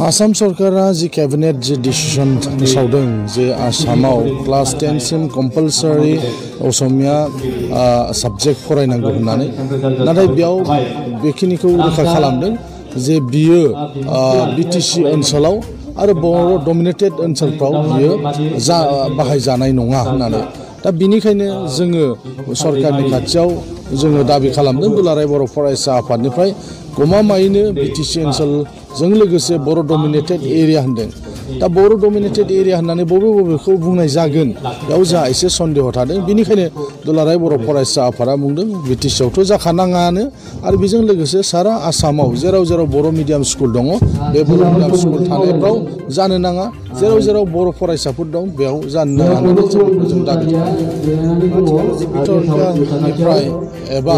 आसाम सरकारा जि कैबिनेट जि डिसिजन सावदों जे आसामाव क्लास 10 सिम कम्पालसारि असमिया साबजेक्ट फरायनांगौ होननानै नाथाय बेयाव बेखिनिखौ रोखा खालामदों जे बियो बिटिसि ओनसोलाव आरो बर' डमिनेटेड ओनसोलफ्राव बियो बाहायजानाय नङा होननानै दा बिनिखायनो जोङो सरकारनि खाथियाव जोङो दाबि खालामदों दुलाराय बर' फरायसा आफादनिफ्राय गमामायैनो बिटिसि ओनसोलजों लोगोसे बर' डमिनेटेड एरिया होनदों दा बर' डमिनेटेड एरिया होननानै बबेखौ बुंनाय जागोन बेयाव जोंहा एसे सन्देह थादों बिनिखायनो दुलाराय बर' फरायसा आफादा बुंदों बिटिसियावथ' जाखानाङानो आरो बेजों लोगोसे सारा आसामाव जेराव जेराव बर' मिडियाम स्कुल दङ बे बर' मिडियाम स्कुल थानायफ्राव जानो नाङा जेराव जेराव बर' फरायसाफोर दं बेयाव जानो नाङा होननानै जों दाबि सरकारनिफ्राय एबा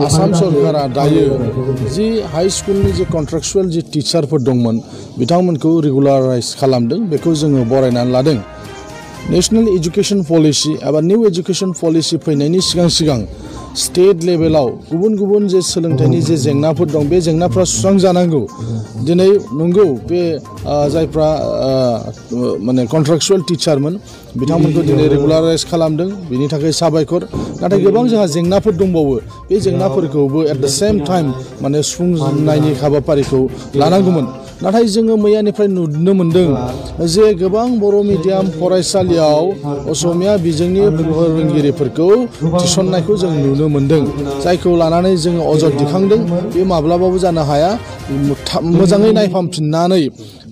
आसाम सरकारा दायो जि हाई स्कुलनि जि कन्ट्रेक्चुवेल जि टिचारफोर दंमोन बिथांमोनखौ रेगुलाराइज खालामदों बेखौ जोङो बरायनानै लादों नेशनेल एजुकेशन पलिसि एबा निउ एजुकेशन पलिसि फैनायनि सिगां स्टेट लेभेलाव गुबुन गुबुन जे सोलोंथाइनि जे जेंनाफोर दं बे जेंनाफ्रा सुस्रांजानांगौ दिनै नंगौ बे जायफ्रा माने कन्ट्रेक्चुवेल टिचारमोन बिथांमोनखौ दिनै रेगुलाराइज खालामदों बिनि थाखाय साबायखर नाथाय गोबां जोंहा जेंनाफोर दंबावो बे जेंनाफोरखौबो एट द सेम टाइम माने सुफुंनायनि हाबाफारिखौ लानांगौमोन नाथाय जोङो मैयानिफ्राय नुनो मोन्दों जे गोबां बर' मिडियाम फरायसालियाव असमिया बिजोंनि फोरोंगिरिफोरखौ थिसननायखौ जों नुनो मोन्दों जायखौ लानानै जोङो अजद दिखांदों बे माब्लाबाबो जानो हाया मोजाङै नायफामफिननानै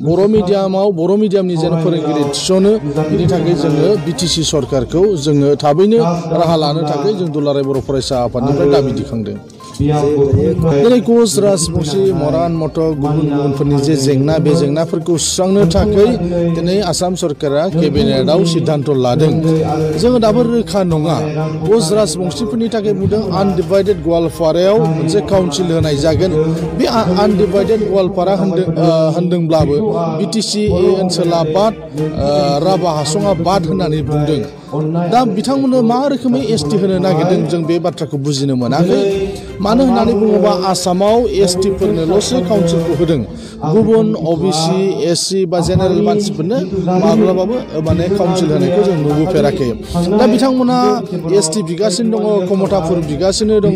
बर' मिडियामनि जेन फोरोंगिरि थिसनो बिनि थाखाय जोङो बिटिसि सरकारखौ जोङो थाबैनो राहा लानो थाखाय जों दुलाराय बर' फरायसा आफादनिफ्राय दाबि दिखांदों दिनै कच राजबंसि मरान मटक गुबुनफोरनि जे जेंना बे जेंनाफोरखौ सुस्रांनो थाखाय दिनै आसाम सरकारा केबिनेटआव सिद्धान्त लादों जोङो दाबो रोखा नङा कच राजबंसिफोरनि थाखाय बुंदों आनडिभाइडेड गवालपारायाव मोनसे काउन्सिल होनाय जागोन बे आनडिभाइडेड गवालपारा होनदोंब्लाबो बिटिसि ओनसोला बाद राभा हासङा बाद होननानै बुंदों दा बिथांमोननो मा रोखोमै एसटि होनो नागिरदों जों बे बाथ्राखौ बुजिनो मोनाखै मानो होननानै बुङोबा आसामाव एसटिफोरनोल'सो काउन्सिलखौ होदों गुबुन अबिसि एससि बा जेनेरेल मानसिफोरनो माब्लाबाबो माने काउन्सिल होनायखौ जों नुबोफेराखै दा बिथांमोना एसटि बिगासिनो दङ कमथाफोर बिगासिनो दङ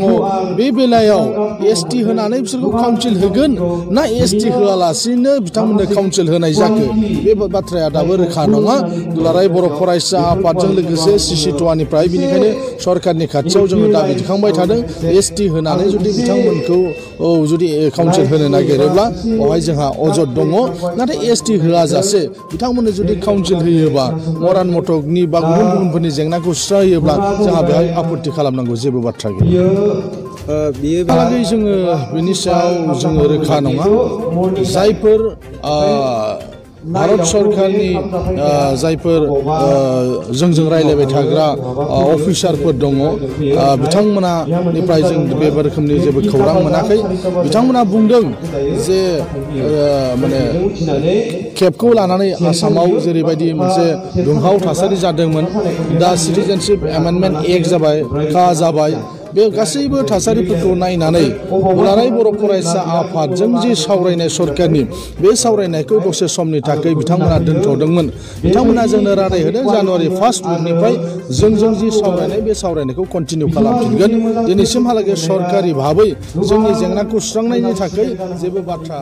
बे बेलायाव एसटि होनानै बिसोरखौ काउन्सिल होगोन ना एसटि होआलासिनो बिथांमोननो काउन्सिल होनाय जाखो बे बाथ्राया दाबो रोखा नङा दुलाराय बर' फरायसा आफादजों लोगोसे सिसिट'आनिफ्राय बिनिखायनो सरकारनि खाथियाव जोङो दाबि दिखांबाय थादों एसटि होनानै जुदि बिथांमोनखौ जुदि काउन्सिल होनो नागिरोब्ला बेवहाय जोंहा अजद दङ नाथाय एसटि होआजासे बिथांमोननो जुदि काउन्सिल होयोबा मरान मटकनि बा गुबुनफोरनि जेंनाखौ सुस्राहोयोब्ला जोंहा बेहाय आपत्ति खालामनांगौ जेबो बाथ्रा गैया बेयोहालागै जोङो बेनि सायाव जोङो रोखा नङा जायफोर भारत सरकारनि जायफोर जोंजों रायलायबाय थाग्रा अफिसारफोर दङ बिथांमोनानिफ्राय जों बे रोखोमनि जेबो खौरां मोनाखै बिथांमोना बुंदों जे माने केबखौ लानानै आसामाव जेरैबायदि मोनसे दुंहाव थासारि जादोंमोन दा सिटिजेनशिप एमेन्डमेन्ट एक्ट जाबाय बे गासैबो थासारिफोरखौ नायनानै दुलाराय बर' फरायसा आफादजों जि सावरायनाय सरकारनि बे सावरायनायखौ दसे समनि थाखाय बिथांमोना दोनथ'दोंमोन बिथांमोना जोंनो रादाय होदों जानुवारि 1 उइकनिफ्राय जोंजों जि सावरायनाय बे सावरायनायखौ कन्टिनिउ खालामफिनगोन दिनैसिमहालागै सरकारि भाबै जोंनि जेंनाखौ सुस्रांनायनि थाखाय जेबो बाथ्रा